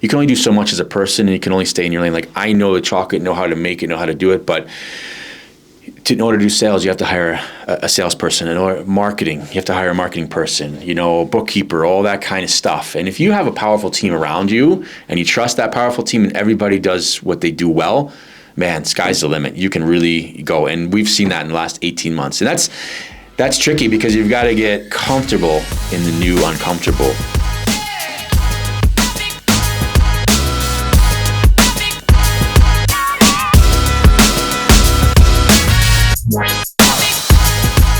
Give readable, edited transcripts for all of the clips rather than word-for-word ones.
you can only do so much as a person, and you can only stay in your lane. Like, I know the chocolate, know how to make it, know how to do it, but in order to do sales, you have to hire a salesperson. In order marketing, you have to hire a marketing person, a bookkeeper, all that kind of stuff. And if you have a powerful team around you and you trust that powerful team and everybody does what they do well, man, sky's the limit. You can really go. And we've seen that in the last 18 months. And that's tricky because you've got to get comfortable in the new uncomfortable. So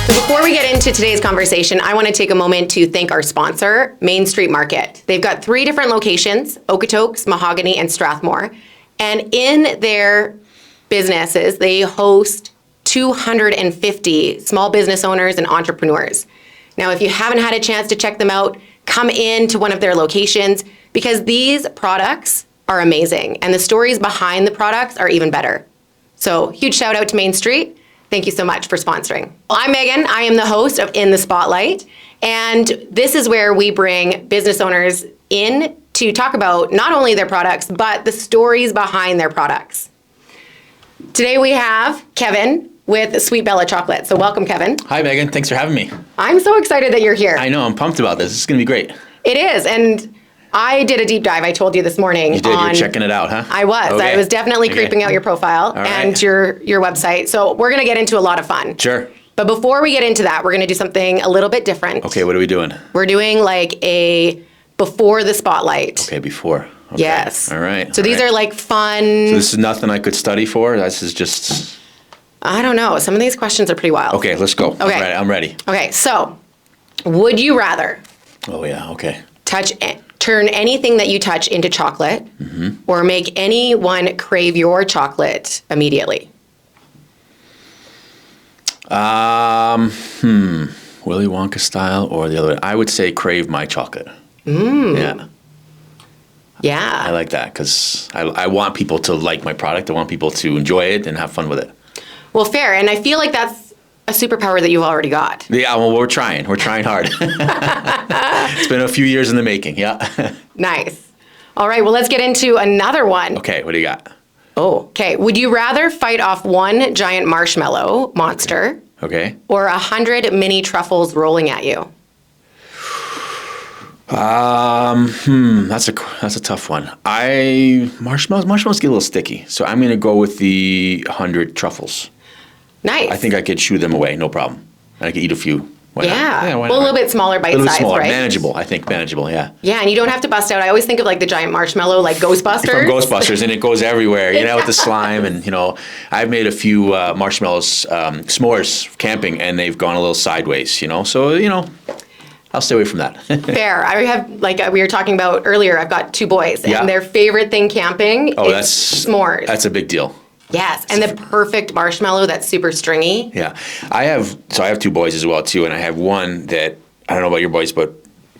before we get into today's conversation, I want to take a moment to thank our sponsor, Main Street Market. They've got 3 different locations, Okotoks, Mahogany, and Strathmore. And in their businesses, they host 250 small business owners and entrepreneurs. Now, if you haven't had a chance to check them out, come into one of their locations because these products are amazing and the stories behind the products are even better. So huge shout out to Main Street. Thank you so much for sponsoring. Well, I'm Megan. I am the host of In the Spotlight. And this is where we bring business owners in to talk about not only their products, but the stories behind their products. Today we have Kevin with Sweet Bella Chocolate. So welcome, Kevin. Hi, Megan. Thanks for having me. I'm so excited that you're here. I know. I'm pumped about this. This is going to be great. It is. And I did a deep dive, I told you this morning. You did? You're checking it out, huh? I was. Okay. I was definitely creeping out your profile and your website. So we're going to get into a lot of fun. Sure. But before we get into that, we're going to do something a little bit different. Okay, what are we doing? We're doing like a before the spotlight. Okay, before. Okay. Yes. All right. So these are like fun. So this is nothing I could study for? This is just... I don't know. Some of these questions are pretty wild. Okay, let's go. Okay. I'm ready. Okay, so would you rather Oh, yeah, okay. turn anything that you touch into chocolate or make anyone crave your chocolate immediately? Willy Wonka style or the other way? I would say crave my chocolate. Yeah. Yeah. I like that because I want people to like my product. I want people to enjoy it and have fun with it. Well, fair. And I feel like that's a superpower that you've already got. Yeah, well, we're trying. We're trying hard. It's been a few years in the making, yeah. Nice. All right, well, let's get into another one. Okay, what do you got? Oh, okay. Would you rather fight off one giant marshmallow monster Okay. or 100 mini truffles rolling at you? That's a tough one. Marshmallows get a little sticky, so I'm gonna go with the 100 truffles. Nice. I think I could shoo them away, no problem. I could eat a few. Why not? Yeah. Why Well, a not? little bit smaller bite A little size, smaller, right? manageable. I think manageable. Yeah. Yeah, and you don't have to bust out. I always think of like the giant marshmallow, like Ghostbusters. From Ghostbusters, and it goes everywhere. With the slime, and I've made a few marshmallows, s'mores camping, and they've gone a little sideways. So I'll stay away from that. Fair. I have, like we were talking about earlier, I've got 2 boys, Yeah. and their favorite thing camping is that's s'mores. That's a big deal. Yes, and the perfect marshmallow that's super stringy. Yeah, I have 2 boys as well too, and I have one that I don't know about your boys, but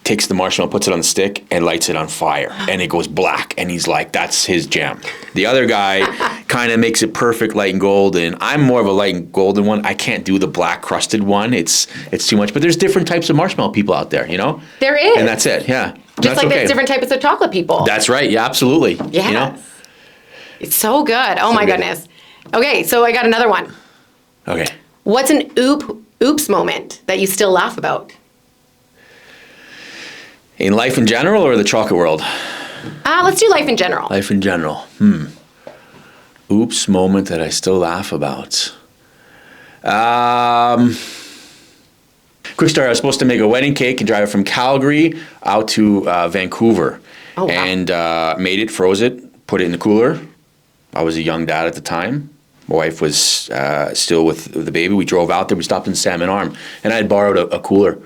takes the marshmallow, puts it on the stick, and lights it on fire, and it goes black, and he's like, that's his jam. The other guy kind of makes it perfect, light and golden. I'm more of a light and golden one. I can't do the black crusted one. It's too much. But there's different types of marshmallow people out there, There is. And that's it. Yeah, Just that's like okay. there's different types of chocolate people. That's right. Yeah, absolutely. Yes. It's so good. Oh my good. goodness. Okay, so I got another one. Okay. What's an oops moment that you still laugh about? In life in general or the chocolate world? Let's do life in general. Life in general. Oops moment that I still laugh about. Quick story, I was supposed to make a wedding cake and drive it from Calgary out to Vancouver. Oh, wow. And made it, froze it, put it in the cooler. I was a young dad at the time. My wife was still with the baby. We drove out there. We stopped in Salmon Arm. And I had borrowed a cooler.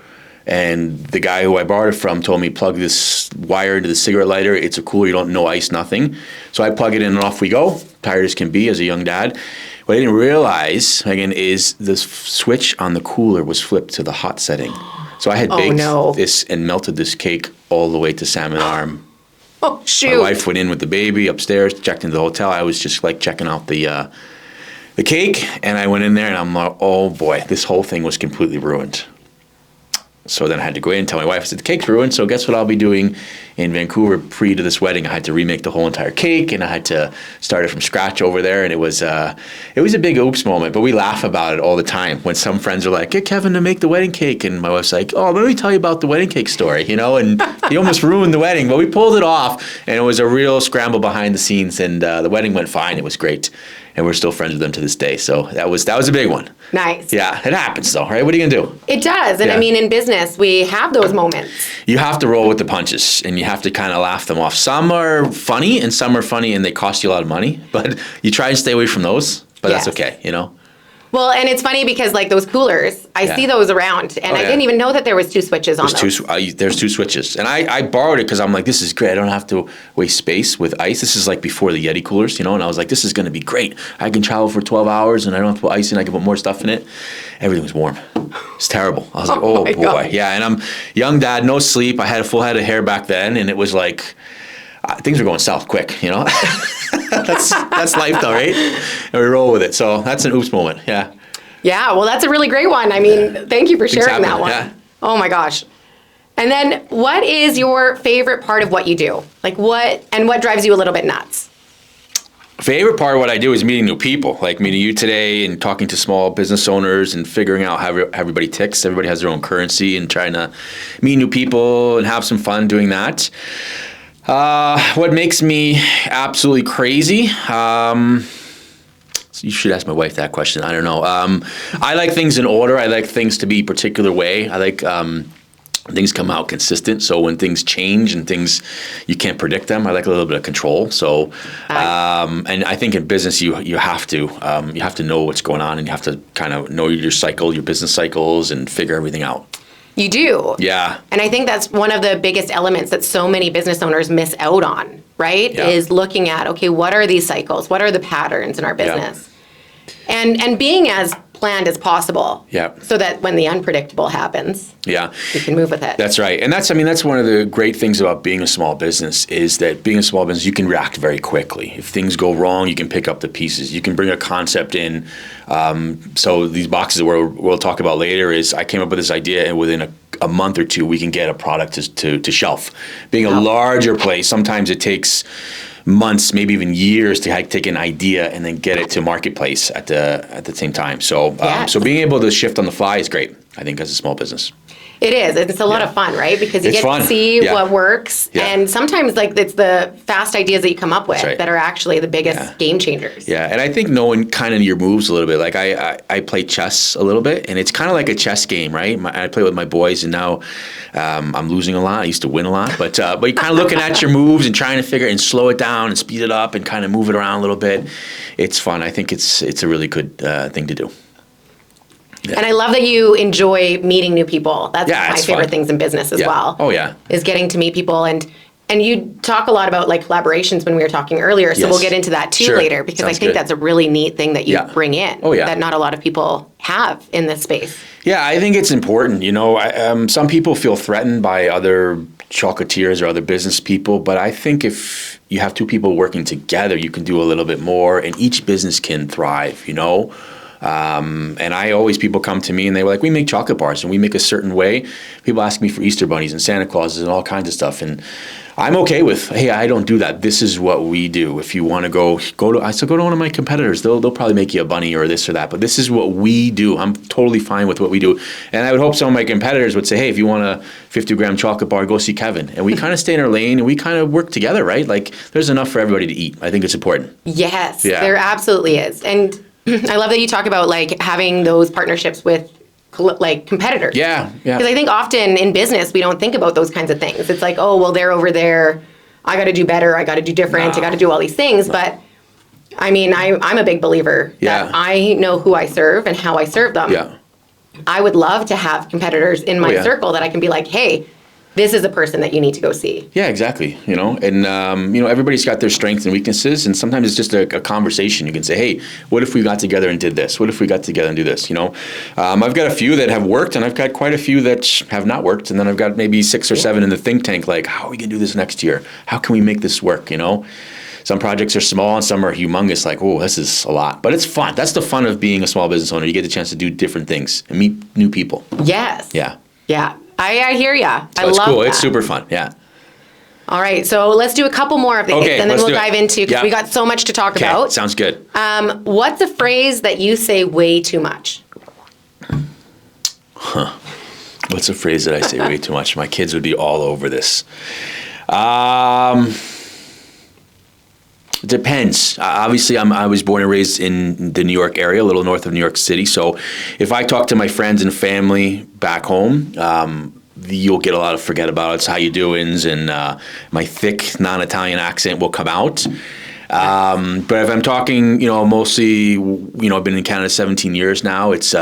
And the guy who I borrowed it from told me, plug this wire into the cigarette lighter. It's a cooler. You don't know ice, nothing. So I plug it in and off we go. Tired as can be as a young dad. What I didn't realize, Megan, is the switch on the cooler was flipped to the hot setting. So I had baked this and melted this cake all the way to Salmon Arm. Oh, shoot. My wife went in with the baby upstairs, checked into the hotel. I was just like checking out the cake, and I went in there and I'm like, oh boy, this whole thing was completely ruined. So then I had to go in and tell my wife, I said, the cake's ruined, so guess what I'll be doing in Vancouver pre to this wedding? I had to remake the whole entire cake, and I had to start it from scratch over there, and it was a big oops moment, but we laugh about it all the time when some friends are like, get Kevin to make the wedding cake, and my wife's like, oh, let me tell you about the wedding cake story, and he almost ruined the wedding, but we pulled it off, and it was a real scramble behind the scenes, and the wedding went fine. It was great. And we're still friends with them to this day. So that was a big one. Nice. Yeah, it happens though, right? What are you gonna do? It does. And I mean, in business, we have those moments. You have to roll with the punches, and you have to kind of laugh them off. Some are funny and they cost you a lot of money, but you try and stay away from those, but that's okay, Well, and it's funny because like those coolers, I see those around, and I didn't even know that there was 2 switches on those. There's 2 switches, and I borrowed it because I'm like, this is great. I don't have to waste space with ice. This is like before the Yeti coolers, and I was like, this is going to be great. I can travel for 12 hours, and I don't have to put ice in. I can put more stuff in it. Everything was warm. It's terrible. I was like, oh boy, God. Yeah. And I'm young dad, no sleep. I had a full head of hair back then, and it was like things were going south quick, That's life though, right? And we roll with it. So that's an oops moment. Yeah. Yeah. Well, that's a really great one. I mean, thank you for sharing that one. Yeah. Oh my gosh. And then what is your favorite part of what you do? Like what drives you a little bit nuts? Favorite part of what I do is meeting new people, like meeting you today and talking to small business owners and figuring out how everybody ticks. Everybody has their own currency, and trying to meet new people and have some fun doing that. What makes me absolutely crazy? You should ask my wife that question. I don't know. I like things in order. I like things to be a particular way. I like things come out consistent. So when things change and things, you can't predict them, I like a little bit of control. So, and I think in business, you have to know what's going on, and you have to kind of know your cycle, your business cycles, and figure everything out. You do. Yeah. And I think that's one of the biggest elements that so many business owners miss out on, right? Yeah. Is looking at, okay, what are these cycles? What are the patterns in our business? Yeah. And being as planned as possible. Yeah. So that when the unpredictable happens, yeah, you can move with it. That's right. And that's one of the great things about being a small business, is that being a small business, you can react very quickly. If things go wrong, you can pick up the pieces. You can bring a concept in. So these boxes we'll talk about later, is I came up with this idea, and within a month or two, we can get a product to shelf. Being a larger place, sometimes it takes months, maybe even years, to take an idea and then get it to marketplace at the same time. So so being able to shift on the fly is great, I think, as a small business. It is. It's a lot of fun, right? Because you get to see what works. Yeah. And sometimes it's the fast ideas that you come up with that are actually the biggest game changers. Yeah. And I think knowing kind of your moves a little bit, like I play chess a little bit, and it's kind of like a chess game, right? I play with my boys, and now I'm losing a lot. I used to win a lot, but you're kind of looking at your moves and trying to figure and slow it down and speed it up and kind of move it around a little bit. It's fun. I think it's a really good thing to do. Yeah. And I love that you enjoy meeting new people. That's my favorite things in business as well. Oh, yeah. Is getting to meet people. And you talk a lot about collaborations when we were talking earlier. So we'll get into that too later, because I think that's a really neat thing that you bring in that not a lot of people have in this space. Yeah, I think it's important. Some people feel threatened by other chocolatiers or other business people, but I think if you have 2 people working together, you can do a little bit more, and each business can thrive, and people come to me and they were like, we make chocolate bars and we make a certain way. People ask me for Easter bunnies and Santa Clauses and all kinds of stuff. And I'm okay with, hey, I don't do that. This is what we do. If you want to go to one of my competitors. They'll probably make you a bunny or this or that, but this is what we do. I'm totally fine with what we do. And I would hope some of my competitors would say, hey, if you want a 50-gram chocolate bar, go see Kevin. And we kind of stay in our lane, and we kind of work together, right? Like, there's enough for everybody to eat. I think it's important. Yes, there absolutely is. And I love that you talk about having those partnerships with competitors. Yeah. Because I think often in business, we don't think about those kinds of things. It's like, oh, well, they're over there. I got to do better. I got to do different. I got to do all these things. But I mean, I'm a big believer that I know who I serve and how I serve them. Yeah. I would love to have competitors in my circle that I can be like, hey, this is a person that you need to go see. Yeah, exactly. And everybody's got their strengths and weaknesses, and sometimes it's just a conversation. You can say, hey, what if we got together and did this? What if we got together and do this? I've got a few that have worked, and I've got quite a few that have not worked, and then I've got maybe 6 or 7 in the think tank, like, how are we going to do this next year? How can we make this work, Some projects are small and some are humongous, like, oh, this is a lot. But it's fun. That's the fun of being a small business owner. You get the chance to do different things and meet new people. Yes. Yeah. Yeah. I hear ya. I It's love cool. that. It's super fun. Yeah. All right, so let's do a couple more of these, Okay, and then let's we'll do it. dive into, because Yeah. we got so much to talk Okay. about. Sounds good. What's a phrase that you say way too much? What's a phrase that I say way too much? My kids would be all over this. Depends. Obviously, I was born and raised in the New York area, a little north of New York City. So if I talk to my friends and family back home, you'll get a lot of forget about it's how you doings, and my thick non-Italian accent will come out. But if I'm talking, mostly, I've been in Canada 17 years now. It's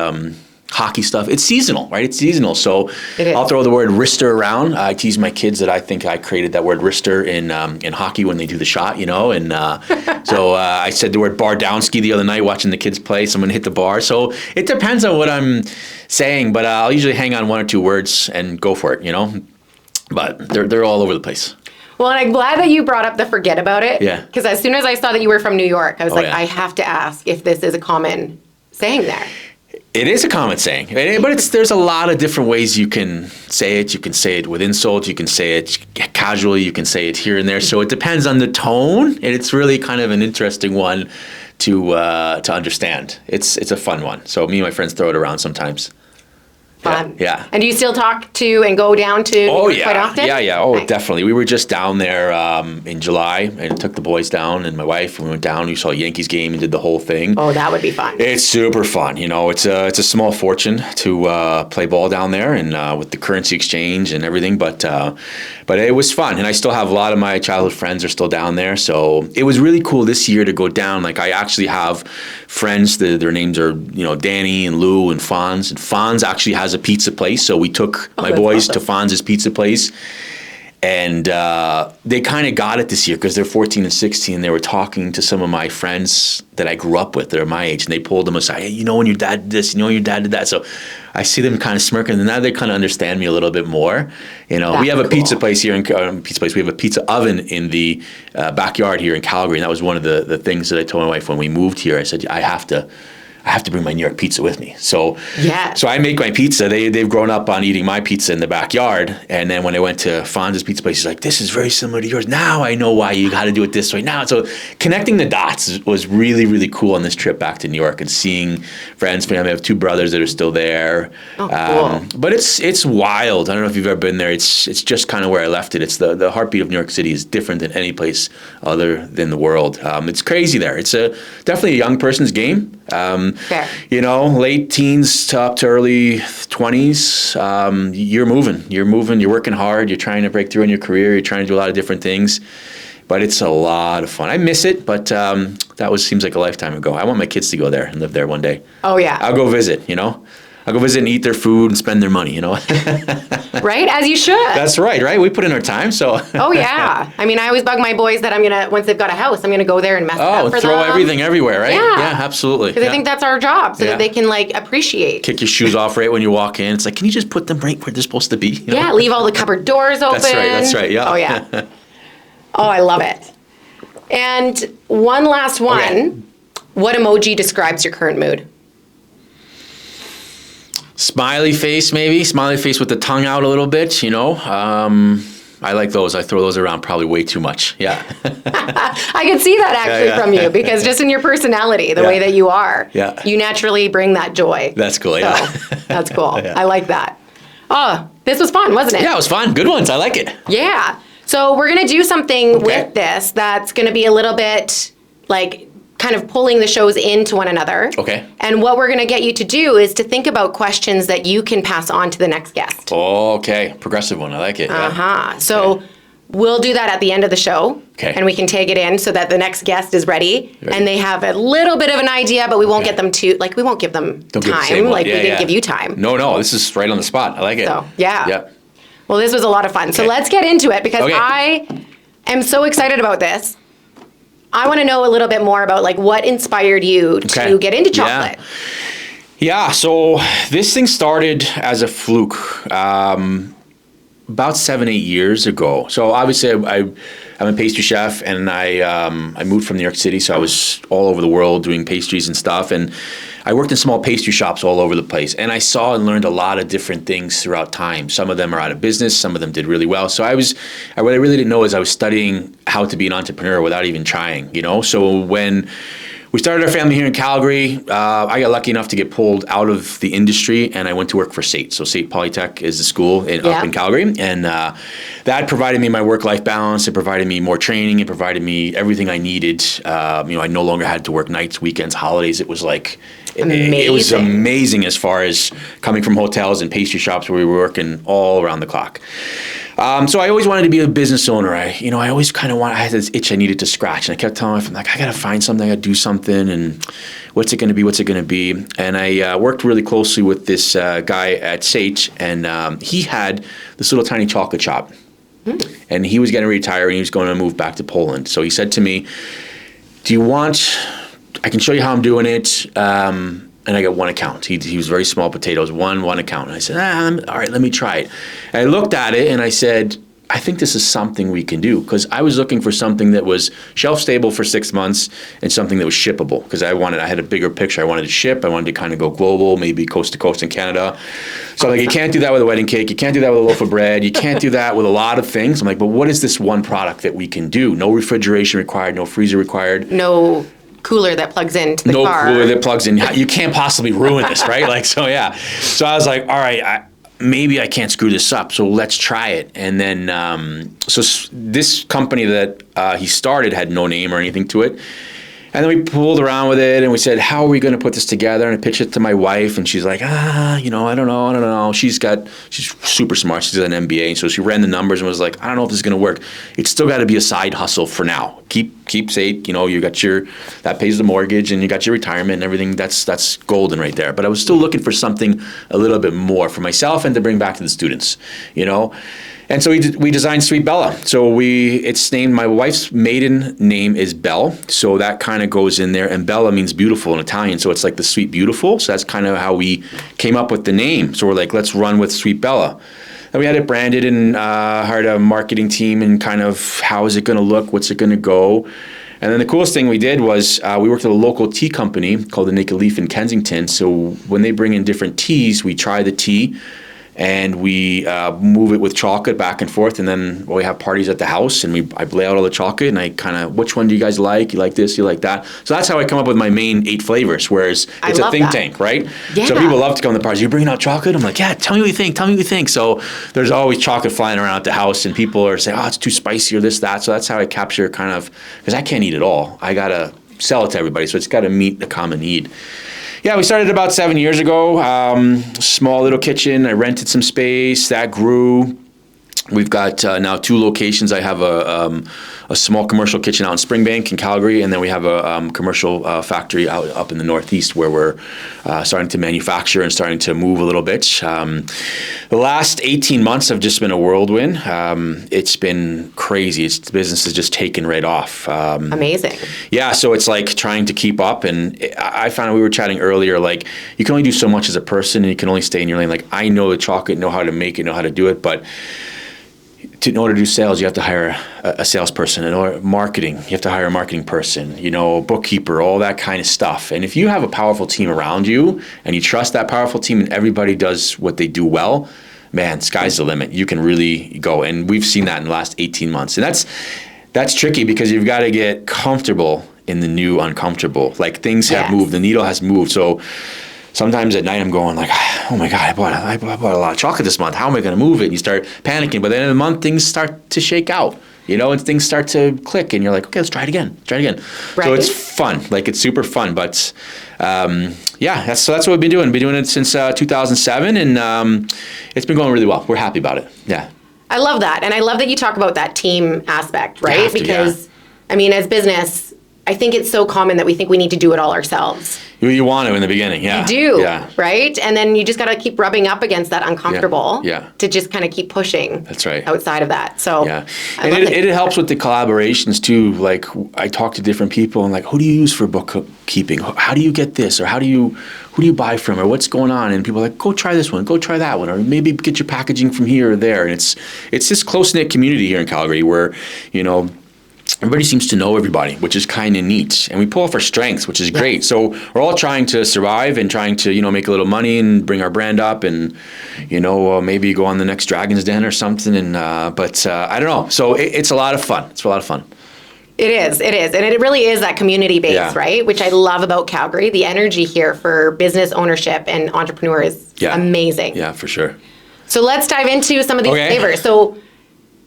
hockey stuff. It's seasonal, right? It's seasonal. So It is. I'll throw the word wrister around. I tease my kids that I think I created that word wrister in hockey when they do the shot, and so I said the word bardowski the other night watching the kids play. Someone hit the bar. So it depends on what I'm saying, but I'll usually hang on one or two words and go for it, but they're all over the place. Well, and I'm glad that you brought up the forget about it. Yeah. Because as soon as I saw that you were from New York, I was like, yeah. I have to ask if this is a common saying there. It is a common saying, but there's a lot of different ways you can say it. You can say it with insult. You can say it casually. You can say it here and there. So it depends on the tone, and it's really kind of an interesting one to understand. It's a fun one. So me and my friends throw it around sometimes. Fun. Yeah. And do you still talk to and go down to New York quite often? Yeah. Oh, Nice. definitely. We were just down there in July and took the boys down and my wife. We went down. We saw a Yankees game and did the whole thing. Oh, that would be fun. It's super fun. It's a small fortune to play ball down there, and with the currency exchange and everything. But it was fun, and I still have a lot of my childhood friends are still down there. So it was really cool this year to go down. Like I actually have friends. Their names are Danny and Lou and Fonz. And Fonz actually has a pizza place. So we took my that's boys awesome. to Fonz's pizza place. And they kind of got it this year because they're 14 and 16. They were talking to some of my friends that I grew up with that are my age, and they pulled them aside. Hey, when your dad did this, when your dad did that. So I see them kind of smirking, and now they kind of understand me a little bit more. We have a That's pizza cool. place here We have a pizza oven in the backyard here in Calgary, and that was one of the things that I told my wife when we moved here. I said, I have to bring my New York pizza with me. So Yes. so I make my pizza. They've grown up on eating my pizza in the backyard. And then when I went to Fonz's pizza place, he's like, this is very similar to yours. Now I know why you got to do it this way now. So connecting the dots was really, really cool on this trip back to New York and seeing friends, family. I have two brothers that are still there. Oh, cool. But it's wild. I don't know if you've ever been there. It's just kind of where I left it. It's the heartbeat of New York City is different than any place other than the world. It's crazy there. It's definitely a young person's game. Fair. Late teens to up to early 20s, you're moving, you're working hard, you're trying to break through in your career, you're trying to do a lot of different things, but it's a lot of fun. I miss it, but seems like a lifetime ago. I want my kids to go there and live there one day. Oh, yeah. I'll go visit, I'll go visit and eat their food and spend their money, Right? As you should. That's right? We put in our time, so. Oh, yeah. I mean, I always bug my boys that once they've got a house, I'm going to go there and mess it up for throw them. everything everywhere, right? Yeah. Yeah, absolutely. Because I think that's our job, so Yeah. that they can, appreciate. Kick your shoes off right when you walk in. It's like, can you just put them right where they're supposed to be? Yeah, leave all the cupboard doors open. That's right, yeah. Oh, yeah. Oh, I love it. And one last one. Okay. What emoji describes your current mood? Smiley face, maybe. Smiley face with the tongue out a little bit, I like those. I throw those around probably way too much. Yeah. I can see that actually Yeah. from you, because just in your personality, the Yeah. way that you are, Yeah. you naturally bring that joy. That's cool, yeah. So, that's cool. Yeah. I like that. Oh, this was fun, wasn't it? Yeah, it was fun. Good ones. I like it. Yeah. So we're going to do something Okay. with this that's going to be a little bit kind of pulling the shows into one another. Okay. And what we're going to get you to do is to think about questions that you can pass on to the next guest. Okay. Progressive one. I like it. Yeah. Uh-huh. So we'll do that at the end of the show. Okay. And we can tag it in so that the next guest is ready. Ready. And they have a little bit of an idea, but we won't get them we won't give them Don't give the time. same one. Like Yeah, we didn't yeah. give you time. No. This is right on the spot. I like it. So, yeah. Yeah. Well, this was a lot of fun. So Okay. let's get into it, because Okay. I am so excited about this. I want to know a little bit more about what inspired you to Okay. get into Yeah. chocolate. Yeah, so this thing started as a fluke. about 7, 8 years ago. So obviously I'm a pastry chef, and I moved from New York City, so I was all over the world doing pastries and stuff. And I worked in small pastry shops all over the place, and I saw and learned a lot of different things throughout time. Some of them are out of business, some of them did really well. So what I really didn't know is I was studying how to be an entrepreneur without even trying, you know? So when we started our family here in Calgary, I got lucky enough to get pulled out of the industry, and I went to work for SAIT. So SAIT Polytech is the school up in Calgary, and that provided me my work-life balance. It provided me more training. It provided me everything I needed. I no longer had to work nights, weekends, holidays. It was like, it was amazing as far as coming from hotels and pastry shops where we were working all around the clock. So I always wanted to be a business owner. I always I had this itch I needed to scratch, and I kept telling myself, I got to find something, I got to do something, and what's it going to be? And I worked really closely with this guy at SAIT, and he had this little tiny chocolate shop. And he was getting retired, and he was going to move back to Poland. So he said to me, I can show you how I'm doing it. And I got one account. He was very small potatoes, one account. And I said, all right, let me try it. And I looked at it and I said, I think this is something we can do, because I was looking for something that was shelf stable for 6 months and something that was shippable, because I had a bigger picture. I wanted to ship. I wanted to kind of go global, maybe coast to coast in Canada. So you can't do that with a wedding cake. You can't do that with a loaf of bread. You can't do that with a lot of things. I'm like, but what is this one product that we can do? No refrigeration required, no freezer required. No cooler that plugs into the car. No cooler that plugs in. You can't possibly ruin this, right? So I was like, all right, maybe I can't screw this up, so let's try it. And then, so this company that he started had no name or anything to it. And then we pulled around with it, and we said, how are we going to put this together? And I pitched it to my wife, and she's like, I don't know. She's super smart. She's an MBA, so she ran the numbers and was like, I don't know if this is going to work. It's still got to be a side hustle for now. Keep SAIT, you got that pays the mortgage, and you got your retirement and everything. That's golden right there. But I was still looking for something a little bit more for myself and to bring back to the students, And so we designed Sweet Bella. So it's named, my wife's maiden name is Belle, so that kind of goes in there. And Bella means beautiful in Italian, so it's like the sweet beautiful. So that's kind of how we came up with the name. So we're like, let's run with Sweet Bella. And we had it branded and hired a marketing team, and kind of how is it going to look, what's it going to go. And then the coolest thing we did was we worked with a local tea company called the Naked Leaf in Kensington. So when they bring in different teas, we try the tea, and we move it with chocolate back and forth, and then we have parties at the house, and I lay out all the chocolate, and I kind of, which one do you guys like? You like this, you like that? So that's how I come up with my main 8 flavors, whereas it's a think tank, right? Yeah. So people love to come to the parties. You're bringing out chocolate? I'm like, yeah, tell me what you think. So there's always chocolate flying around at the house, and people are saying, it's too spicy or this, that. So that's how I capture kind of, because I can't eat it all. I got to sell it to everybody, so it's got to meet the common need. Yeah, we started about 7 years ago. Small little kitchen. I rented some space. That grew. We've got now 2 locations. I have a small commercial kitchen out in Springbank in Calgary, and then we have a commercial factory up in the Northeast where we're starting to manufacture and starting to move a little bit. The last 18 months have just been a whirlwind. It's been crazy. The business has just taken right off. Amazing. Yeah, so it's like trying to keep up, and I found, we were chatting earlier, like you can only do so much as a person, and you can only stay in your lane. Like, I know the chocolate, know how to make it, know how to do it, but in order to do sales, you have to hire a salesperson. In order marketing, you have to hire a marketing person, bookkeeper, all that kind of stuff. And if you have a powerful team around you and you trust that powerful team and everybody does what they do well, man, sky's the limit. You can really go. And we've seen that in the last 18 months. And that's tricky, because you've got to get comfortable in the new uncomfortable. Like, things have moved. The needle has moved. So sometimes at night I'm going like, oh my God, I bought a lot of chocolate this month. How am I going to move it? And you start panicking. But at the end of the month, things start to shake out, and things start to click. And you're like, okay, let's try it again. Right. So it's fun. Like, it's super fun. But that's what we've been doing. Been doing it since 2007. And it's been going really well. We're happy about it. Yeah. I love that. And I love that you talk about that team aspect, right? Because, I mean, as business, I think it's so common that we think we need to do it all ourselves. You want to in the beginning, yeah. You do, yeah. right? And then you just got to keep rubbing up against that uncomfortable Yeah. to just kind of keep pushing. That's right. Outside of that. So yeah, and it helps with the collaborations too. Like I talk to different people and like, who do you use for bookkeeping? How do you get this? Or who do you buy from? Or what's going on? And people are like, go try this one, go try that one, or maybe get your packaging from here or there. And it's this close-knit community here in Calgary where, everybody seems to know everybody, which is kind of neat. And we pull off our strengths, which is great. So we're all trying to survive and trying to, make a little money and bring our brand up and, maybe go on the next Dragon's Den or something. And but I don't know. So it's a lot of fun. It's a lot of fun. It is. And it really is that community base, right? Which I love about Calgary. The energy here for business ownership and entrepreneur is amazing. Yeah, for sure. So let's dive into some of these flavors. So,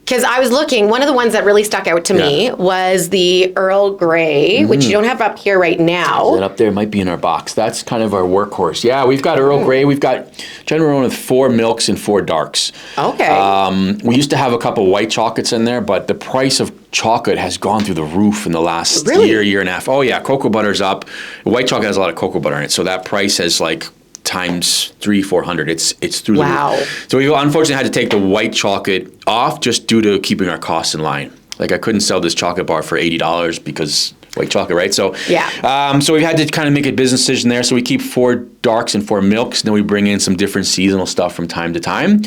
because I was looking, one of the ones that really stuck out to me was the Earl Grey, which you don't have up here right now. That up there might be in our box. That's kind of our workhorse. Yeah, we've got Earl Grey. We've got generally run with 4 milks and 4 darks. Okay. We used to have a couple white chocolates in there, but the price of chocolate has gone through the roof in the last year and a half. Oh yeah, cocoa butter's up. White chocolate has a lot of cocoa butter in it, so that price has times 300-400. It's through the roof. So we unfortunately had to take the white chocolate off just due to keeping our costs in line. Like I couldn't sell this chocolate bar for $80 because white chocolate, right? So so we've had to kind of make a business decision there. So we keep 4 darks and 4 milks, and then we bring in some different seasonal stuff from time to time.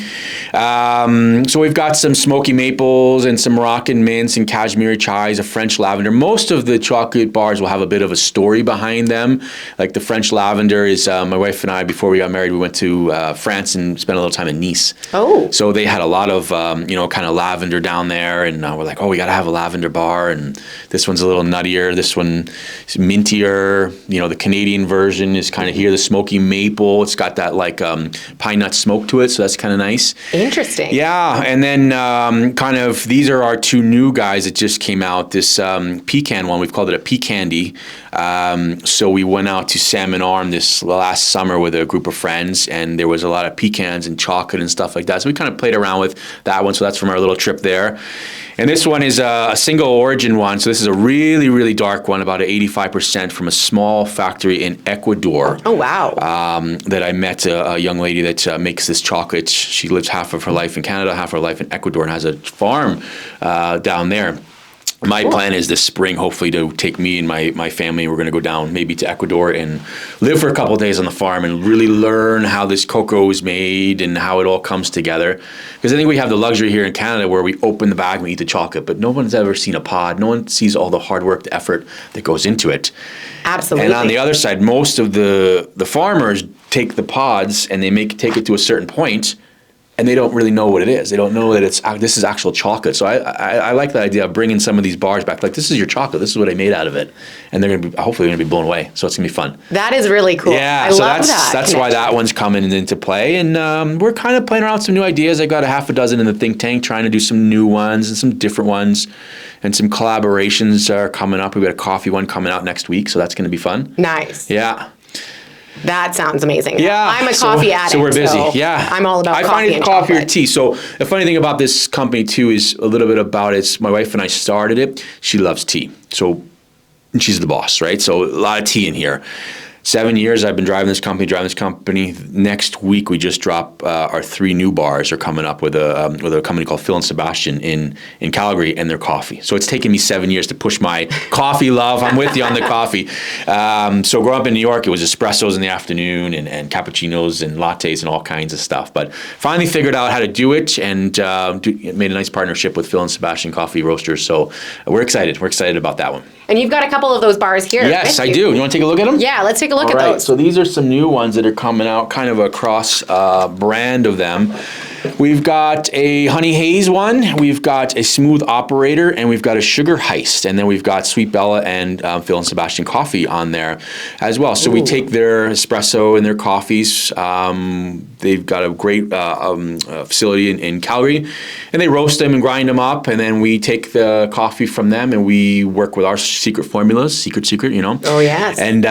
So we've got some smoky maples and some Moroccan mints and cashmere chais, a French lavender. Most of the chocolate bars will have a bit of a story behind them. Like the French lavender is my wife and I, before we got married, we went to France and spent a little time in Nice. Oh. So they had a lot of, kind of lavender down there, and we're like, we got to have a lavender bar, and this one's a little nuttier. This one is mintier. The Canadian version is kind of here. The smoky maple. It's got that pine nut smoke to it, so that's kind of nice. Interesting. Yeah, and then kind of these are our 2 new guys that just came out. This pecan one, we've called it a pecandy. So we went out to Salmon Arm this last summer with a group of friends, and there was a lot of pecans and chocolate and stuff like that. So we kind of played around with that one. So that's from our little trip there. And this one is a single origin one. So this is a really, really dark one, about 85% from a small factory in Ecuador. Oh, wow. That I met a young lady that makes this chocolate. She lives half of her life in Canada, half of her life in Ecuador, and has a farm down there. My plan is this spring, hopefully, to take me and my family. We're going to go down maybe to Ecuador and live for a couple of days on the farm and really learn how this cocoa is made and how it all comes together. Because I think we have the luxury here in Canada where we open the bag and we eat the chocolate, but no one's ever seen a pod. No one sees all the hard work, the effort that goes into it. Absolutely. And on the other side, most of the farmers take the pods and they take it to a certain point, and they don't really know what it is. They don't know that this is actual chocolate. So I like the idea of bringing some of these bars back. Like, this is your chocolate. This is what I made out of it. And they're going to be, hopefully, going to be blown away. So it's going to be fun. That is really cool. Yeah, I love that. That's why that one's coming into play. And we're kind of playing around with some new ideas. I got a half a dozen in the think tank, trying to do some new ones and some different ones. And some collaborations are coming up. We've got a coffee one coming out next week. So that's going to be fun. Nice. Yeah. That sounds amazing. Yeah, I'm a coffee addict. So we're busy. Yeah, I'm all about I coffee find and coffee chocolate. or tea. So the funny thing about this company too is a little bit about it. My wife and I started it. She loves tea, so she's the boss, right? So a lot of tea in here. 7 years I've been driving this company. Next week we just drop our 3 new bars are coming up with a company called Phil and Sebastian in Calgary, and their coffee. So it's taken me 7 years to push my coffee love. I'm with you on the coffee. So growing up in New York, it was espressos in the afternoon and cappuccinos and lattes and all kinds of stuff. But finally figured out how to do it and made a nice partnership with Phil and Sebastian Coffee Roasters. So we're excited. We're excited about that one. And you've got a couple of those bars here. Yes, I do. You want to take a look at them? Yeah, let's take a look at those. So these are some new ones that are coming out, kind of a cross brand of them. We've got a Honey Haze one, we've got a Smooth Operator, and we've got a Sugar Heist. And then we've got Sweet Bella and Phil and Sebastian Coffee on there as well. So we take their espresso and their coffees, they've got a great facility in Calgary, and they roast them and grind them up, and then we take the coffee from them and we work with our secret formulas, secret, you know. Oh, yes. And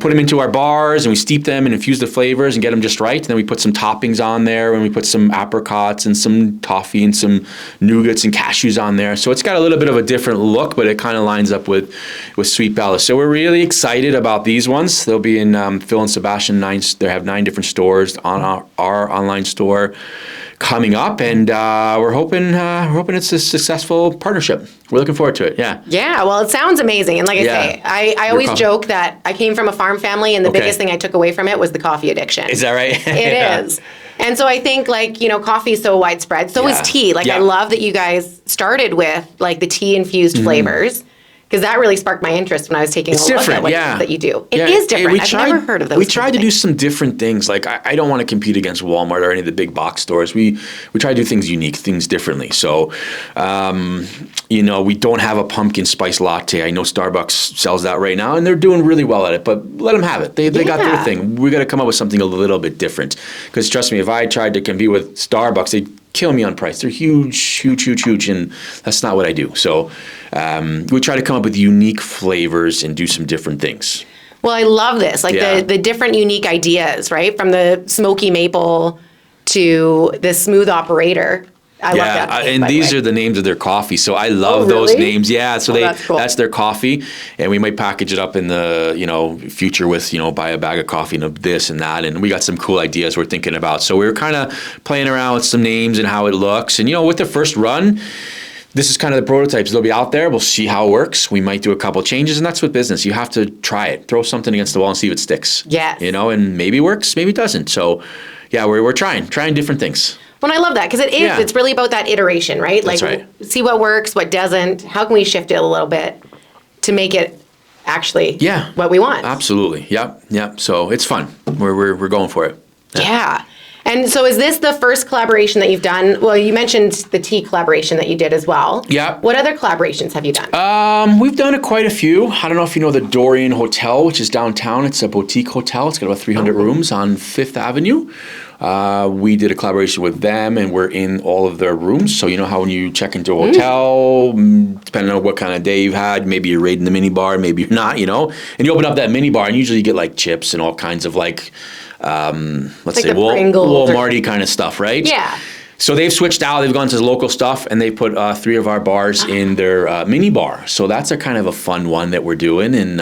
put them into our bars, and we steep them and infuse the flavors and get them just right. And then we put some toppings on there, and we put some apricots and some toffee and some nougats and cashews on there. So it's got a little bit of a different look, but it kind of lines up with Sweet Bella. So we're really excited about these ones. They'll be in Phil and Sebastian. They have 9 different stores on our online store coming up, and we're hoping it's a successful partnership. We're looking forward to it. Yeah. Yeah. Well, it sounds amazing. And like I say, I always joke that I came from a farm family, and the biggest thing I took away from it was the coffee addiction. Is that right? It is. And so I think, like, you know, coffee is so widespread. So is tea. Like, I love that you guys started with like the tea infused flavors, because that really sparked my interest when I was taking a look at what it is that you do. It is different. I've never heard of those. We tried to do some different things. Like, I don't want to compete against Walmart or any of the big box stores. We try to do things unique, things differently. So, you know, we don't have a pumpkin spice latte. I know Starbucks sells that right now, and they're doing really well at it, but let them have it. They got their thing. We got to come up with something a little bit different. Because trust me, if I tried to compete with Starbucks, they'd kill me on price. They're huge, and that's not what I do. So we try to come up with unique flavors and do some different things. Well, I love this, like the different unique ideas, right? From the smoky maple to the smooth operator. I love that name, and these are the names of their coffee. So I love those names. Yeah, so that's their coffee, and we might package it up in the future with buy a bag of coffee and this and that, and we got some cool ideas we're thinking about. So we were kind of playing around with some names and how it looks, and with the first run, this is kind of the prototypes. They'll be out there. We'll see how it works. We might do a couple changes, and that's with business. You have to try it. Throw something against the wall and see if it sticks. Yes. And maybe it works, maybe it doesn't. So yeah, we're trying different things. Well, I love that, because it's really about that iteration, right? That's like, right. See what works, what doesn't. How can we shift it a little bit to make it actually what we want? Absolutely. Yep. So it's fun. We're going for it. Yeah. And so is this the first collaboration that you've done? Well, you mentioned the tea collaboration that you did as well. Yeah. What other collaborations have you done? We've done quite a few. I don't know if you know the Dorian Hotel, which is downtown. It's a boutique hotel. It's got about 300 rooms on 5th Avenue. We did a collaboration with them, and we're in all of their rooms. So you know how when you check into a hotel, depending on what kind of day you've had, maybe you're raiding the mini bar, maybe you're not, and you open up that mini bar, and usually you get like chips and all kinds of let's say Walmarty kind of stuff, right? Yeah. So they've switched out. They've gone to local stuff, and they put 3 of our bars in their mini bar. So that's a kind of a fun one that we're doing, and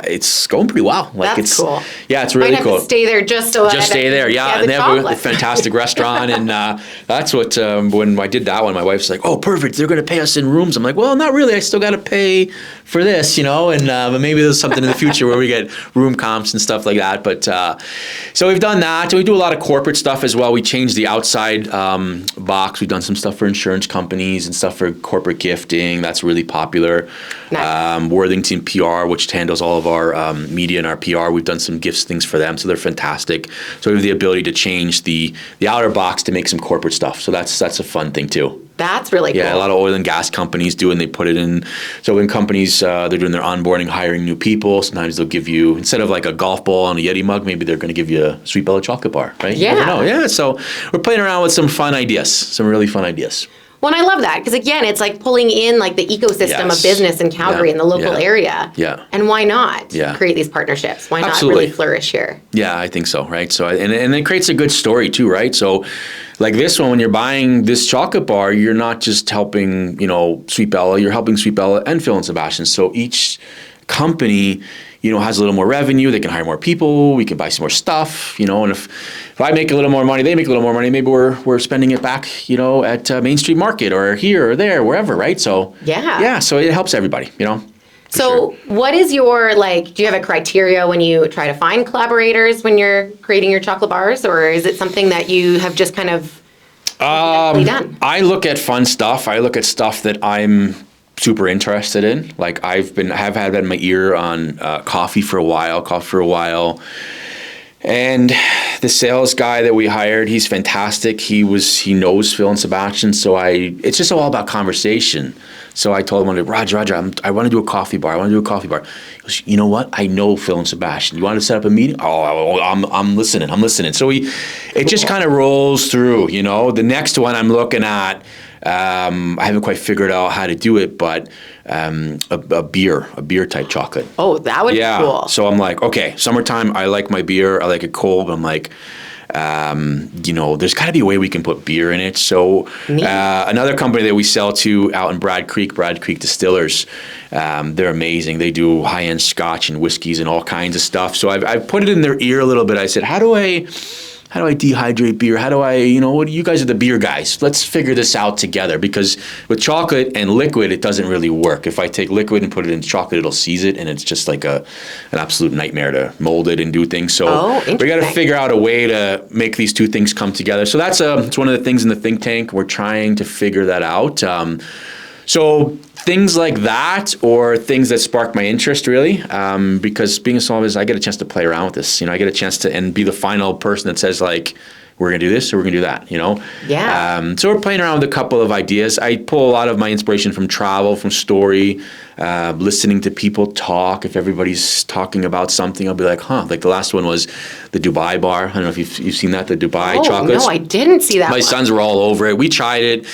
it's going pretty well. That's cool. Yeah, it's really cool. Might have to stay there just to stay there. Yeah, and they have a fantastic restaurant, and that's what when I did that one, my wife's like, "Oh, perfect. They're going to pay us in rooms." I'm like, "Well, not really. I still got to pay for this, and but maybe there's something in the future where we get room comps and stuff like that." But so we've done that. We do a lot of corporate stuff as well. We changed the outside box. We've done some stuff for insurance companies and stuff for corporate gifting. That's really popular. Nice. Worthington PR, which handles all of our media and our PR. We've done some gifts things for them, so they're fantastic. So we have the ability to change the outer box to make some corporate stuff. So that's a fun thing too. That's really cool. Yeah, a lot of oil and gas companies do, and they put it in. So when companies, they're doing their onboarding, hiring new people, sometimes they'll give you, instead of like a golf ball on a Yeti mug, maybe they're going to give you a Sweet Bella chocolate bar, right? Yeah. You never know. Yeah, so we're playing around with some fun ideas, some really fun ideas. Well, and I love that, because again, it's like pulling in like the ecosystem of business in Calgary and the local area. Yeah. And why not create these partnerships? Why not really flourish here? Yeah, I think so, right? So and it creates a good story too, right? So like this one, when you're buying this chocolate bar, you're not just helping, Sweet Bella, you're helping Sweet Bella and Phil and Sebastian. So each company, has a little more revenue. They can hire more people. We can buy some more stuff, and if I make a little more money, they make a little more money. Maybe we're spending it back, at Main Street Market or here or there, wherever, right? So so it helps everybody, So what is your, do you have a criteria when you try to find collaborators when you're creating your chocolate bars, or is it something that you have just kind of done? I look at fun stuff. I look at stuff that I'm super interested in. Like I've had that in my ear on coffee for a while. And the sales guy that we hired, he's fantastic. He knows Phil and Sebastian, so it's just all about conversation. So I told him, Roger, I want to do a coffee bar. He goes, you know what? I know Phil and Sebastian. You want to set up a meeting? Oh, I'm listening. So it just kind of rolls through, you know. The next one I'm looking at, I haven't quite figured out how to do it, but a beer type chocolate. Oh, that would be cool. So I'm like, okay, summertime, I like my beer. I like it cold. But I'm like, there's got to be a way we can put beer in it. So another company that we sell to out in Brad Creek Distillers, they're amazing. They do high-end scotch and whiskeys and all kinds of stuff. So I've put it in their ear a little bit. I said, how do I dehydrate beer? How do I, you guys are the beer guys. Let's figure this out together, because with chocolate and liquid, it doesn't really work. If I take liquid and put it in chocolate, it'll seize it, and it's just like an absolute nightmare to mold it and do things. So we got to figure out a way to make these two things come together. So it's one of the things in the think tank. We're trying to figure that out. So things like that, or things that spark my interest, really, because being a small-biz, I get a chance to play around with this. I get a chance to and be the final person that says, like, we're going to do this or we're going to do that, Yeah. So we're playing around with a couple of ideas. I pull a lot of my inspiration from travel, from story, listening to people talk. If everybody's talking about something, I'll be like, like the last one was the Dubai bar. I don't know if you've seen that, the Dubai chocolates. No, I didn't see that My sons were all over it. We tried it.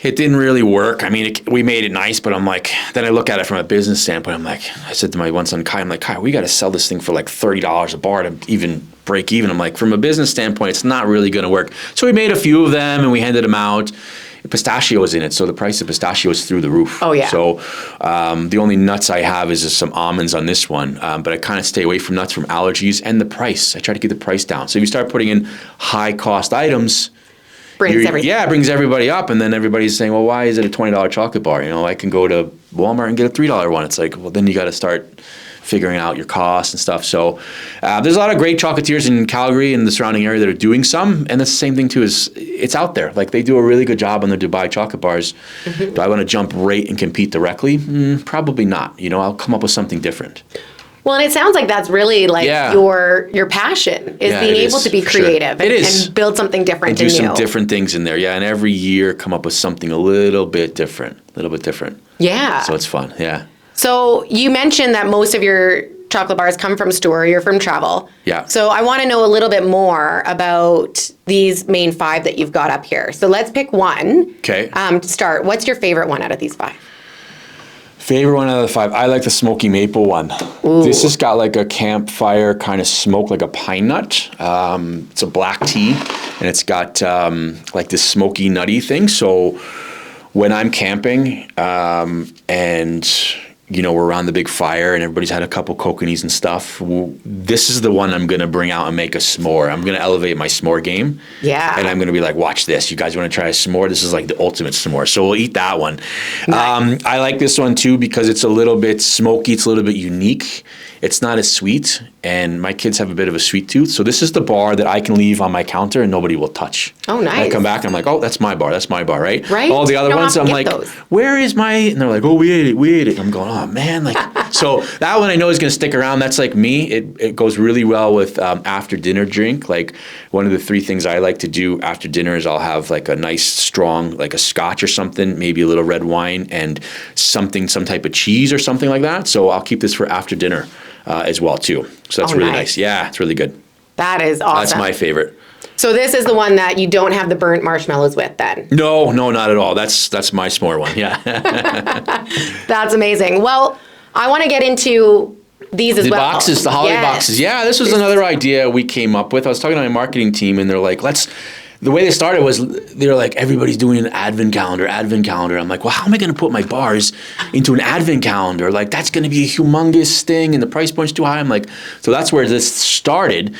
It didn't really work. I mean, we made it nice, but I'm like, then I look at it from a business standpoint. I said to my one son, Kai, Kai, we got to sell this thing for like $30 a bar to even break even. I'm like, from a business standpoint, it's not really going to work. So we made a few of them and we handed them out. Pistachio was in it, so the price of pistachio is through the roof. Oh, yeah. So the only nuts I have is some almonds on this one, but I kind of stay away from nuts from allergies and the price. I try to keep the price down. So if you start putting in high-cost items, brings everything. Yeah, it brings everybody up, and then everybody's saying, well, why is it a $20 chocolate bar? I can go to Walmart and get a $3 one. It's like, well, then you got to start figuring out your costs and stuff. So there's a lot of great chocolatiers in Calgary and the surrounding area that are doing some, and that's the same thing too, is it's out there. Like, they do a really good job on the Dubai chocolate bars. Mm-hmm. Do I want to jump right and compete directly? Probably not. I'll come up with something different. Well, and it sounds like that's really like your passion is being able to be creative and build something different and do some different things in there. Yeah, and every year come up with something a little bit different. Yeah. So it's fun. Yeah. So you mentioned that most of your chocolate bars come from store, you're from travel. Yeah. So I want to know a little bit more about these main 5 that you've got up here. So let's pick one. Okay. To start. What's your favorite one out of these 5? Favorite one out of the 5, I like the smoky maple one. Ooh. This has got like a campfire kind of smoke, like a pine nut. It's a black tea, and it's got like this smoky nutty thing. So when I'm camping and we're around the big fire and everybody's had a couple kokanees and stuff, this is the one I'm going to bring out and make a s'more. I'm going to elevate my s'more game. Yeah. And I'm going to be like, watch this. You guys want to try a s'more? This is like the ultimate s'more. So we'll eat that one. Nice. I like this one too because it's a little bit smoky. It's a little bit unique. It's not as sweet, and my kids have a bit of a sweet tooth. So this is the bar that I can leave on my counter and nobody will touch. Oh, nice. And I come back and I'm like, oh, that's my bar, right? Right. All the other ones, I'm like, where is my, and they're like, oh, we ate it. I'm going, oh, man. Like, so that one I know is going to stick around. That's like me. It goes really well with after dinner drink. Like, one of the 3 things I like to do after dinner is I'll have like a nice strong, like a scotch or something, maybe a little red wine and some type of cheese or something like that. So I'll keep this for after dinner. As well too. So that's really nice. Yeah, it's really good. That is awesome. That's my favorite. So this is the one that you don't have the burnt marshmallows with then? No, not at all. That's my s'more one. Yeah. That's amazing. Well, I want to get into these as well. The holiday boxes. Yeah, this was another idea we came up with. I was talking to my marketing team and they're like, the way they started was they were like, everybody's doing an advent calendar. I'm like, well, how am I going to put my bars into an advent calendar? Like, that's going to be a humongous thing and the price point's too high. I'm like, so that's where this started.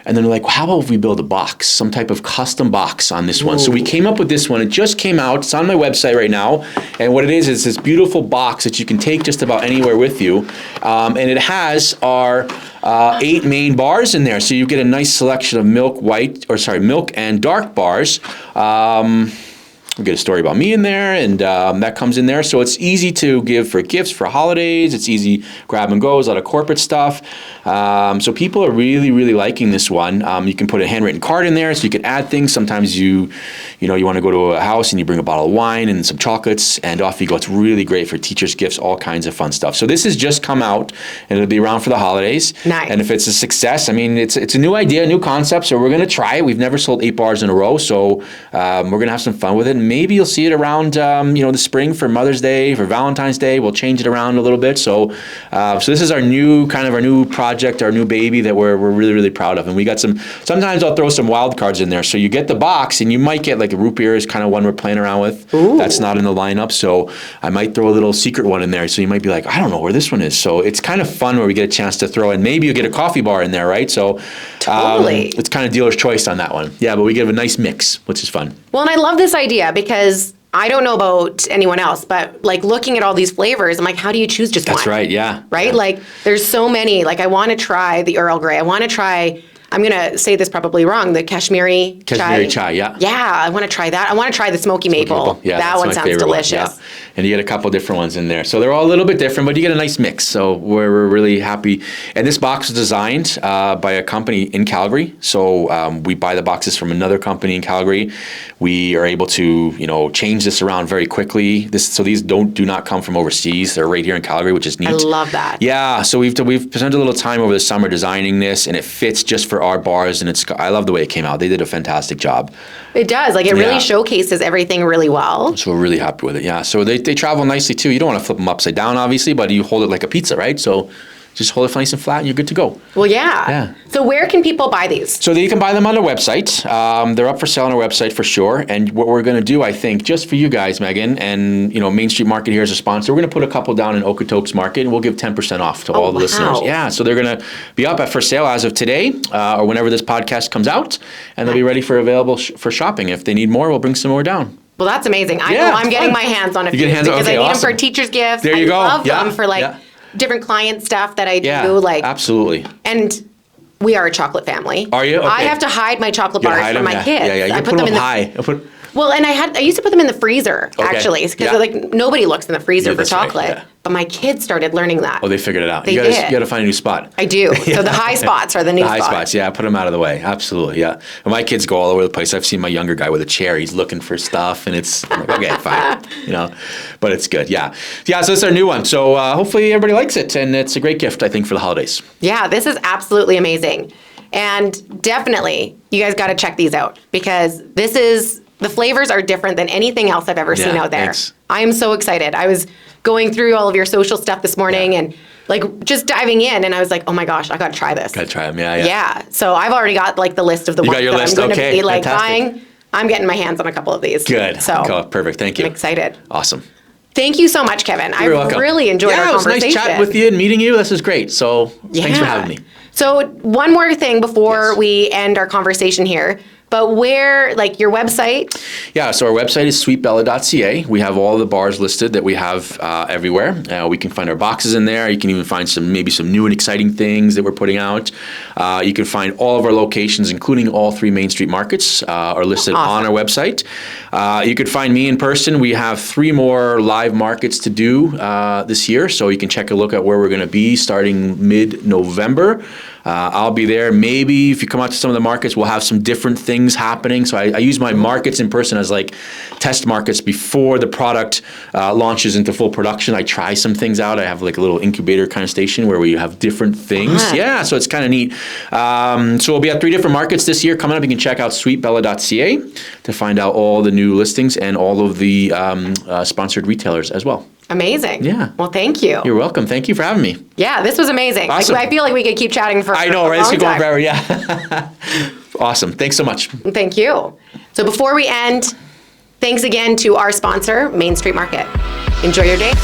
And then they're like, well, how about if we build a box, some type of custom box on this one? So we came up with this one. It just came out. It's on my website right now. And what it is this beautiful box that you can take just about anywhere with you. And it has our 8 main bars in there. So you get a nice selection of milk and dark bars. We get a story about me in there, and that comes in there. So it's easy to give for gifts for holidays. It's easy grab and goes, a lot of corporate stuff. So people are really, really liking this one. You can put a handwritten card in there, so you can add things. Sometimes you want to go to a house and you bring a bottle of wine and some chocolates, and off you go. It's really great for teachers' gifts, all kinds of fun stuff. So this has just come out, and it'll be around for the holidays. Nice. And if it's a success, I mean, it's a new idea, a new concept. So we're going to try it. We've never sold 8 bars in a row, so we're going to have some fun with it. Maybe you'll see it around, the spring for Mother's Day, for Valentine's Day. We'll change it around a little bit. So this is our new project, our new baby that we're really, really proud of. And we got sometimes I'll throw some wild cards in there. So you get the box and you might get like a root beer is kind of one we're playing around with. Ooh. That's not in the lineup. So I might throw a little secret one in there. So you might be like, I don't know where this one is. So it's kind of fun where we get a chance to throw in. Maybe you get a coffee bar in there, right? So Totally. it's kind of dealer's choice on that one. Yeah, but we give a nice mix, which is fun. Well, and I love this idea because I don't know about anyone else, but like looking at all these flavors, I'm like, how do you choose just one? That's right, yeah. Right? Yeah. Like there's so many. Like I want to try the Earl Grey. I want to try, I'm going to say this probably wrong, the Kashmiri chai, yeah. Yeah, I want to try that. I want to try the smoky maple. Yeah, that that's one my sounds favorite one, delicious. yeah. And you get a couple different ones in there. So they're all a little bit different, but you get a nice mix. So we're really happy. And this box was designed by a company in Calgary. So we buy the boxes from another company in Calgary. We are able to, change this around very quickly. So these do not come from overseas. They're right here in Calgary, which is neat. I love that. Yeah. So we've spent a little time over the summer designing this, and it fits just for our bars. And I love the way it came out. They did a fantastic job. It does. Like it really showcases everything really well. So we're really happy with it. Yeah. So they travel nicely too. You don't want to flip them upside down, obviously, but you hold it like a pizza, right? So just hold it nice and flat and you're good to go. Well, yeah. Yeah. So where can people buy these? So you can buy them on our website. They're up for sale on our website for sure. And what we're going to do, I think, just for you guys, Megan, and Main Street Market here as a sponsor, we're going to put a couple down in Okotoks Market, and we'll give 10% off to all the listeners. Yeah. So they're going to be up for sale as of today, or whenever this podcast comes out, and they'll be ready for available for shopping. If they need more, we'll bring some more down. Well, that's amazing. I know I'm getting my hands on a few because I need them for teachers' gifts. There you go. I love them for different client stuff that I do. Absolutely. And we are a chocolate family. Are you? Okay. I have to hide my chocolate bars from my kids. Yeah. You I put them high. Well, and I used to put them in the freezer, actually, because nobody looks in the freezer for chocolate. Right, yeah. But my kids started learning that. Oh, they figured it out. They You did. got to find a new spot. I do. So the high spots are the new spots. The high spots, yeah. Put them out of the way. Absolutely, yeah. And my kids go all over the place. I've seen my younger guy with a chair. He's looking for stuff, and it's I'm like, okay, fine. But it's good, yeah. Yeah, so it's our new one. So hopefully everybody likes it, and it's a great gift, I think, for the holidays. Yeah, this is absolutely amazing. And definitely, you guys got to check these out because the flavors are different than anything else I've ever seen out there. Thanks. I am so excited. I was going through all of your social stuff this morning and just diving in, and I was like, oh my gosh, I got to try this. Got to try them, yeah. Yeah, so I've already got the list of the ones got your that list? I'm going to be fantastic. buying. I'm getting my hands on a couple of these. Good. So cool. Perfect. Thank you. I'm excited. Awesome. Thank you so much, Kevin. You're welcome. Really enjoyed our conversation. Yeah, it was nice chatting with you and meeting you. This is great. So thanks for having me. So one more thing before we end our conversation here. But where, your website? Yeah, so our website is sweetbella.ca. We have all the bars listed that we have everywhere. We can find our boxes in there. You can even find maybe some new and exciting things that we're putting out. You can find all of our locations, including all 3 Main Street markets, are listed on our website. You could find me in person. We have 3 more live markets to do this year, so you can check a look at where we're going to be starting mid-November. I'll be there. Maybe if you come out to some of the markets, we'll have some different things happening. So I use my markets in person as test markets before the product launches into full production. I try some things out. I have a little incubator kind of station where we have different things. Yeah, so it's kind of neat. So we'll be at 3 different markets this year coming up. You can check out sweetbella.ca to find out all the new listings and all of the sponsored retailers as well. Amazing. Yeah. Well, thank you. You're welcome. Thank you for having me. Yeah, this was amazing. Awesome. I feel like we could keep chatting for I know, right? This could go time. forever, yeah. Awesome. Thanks so much. Thank you. So before we end, thanks again to our sponsor, Main Street Market. Enjoy your day.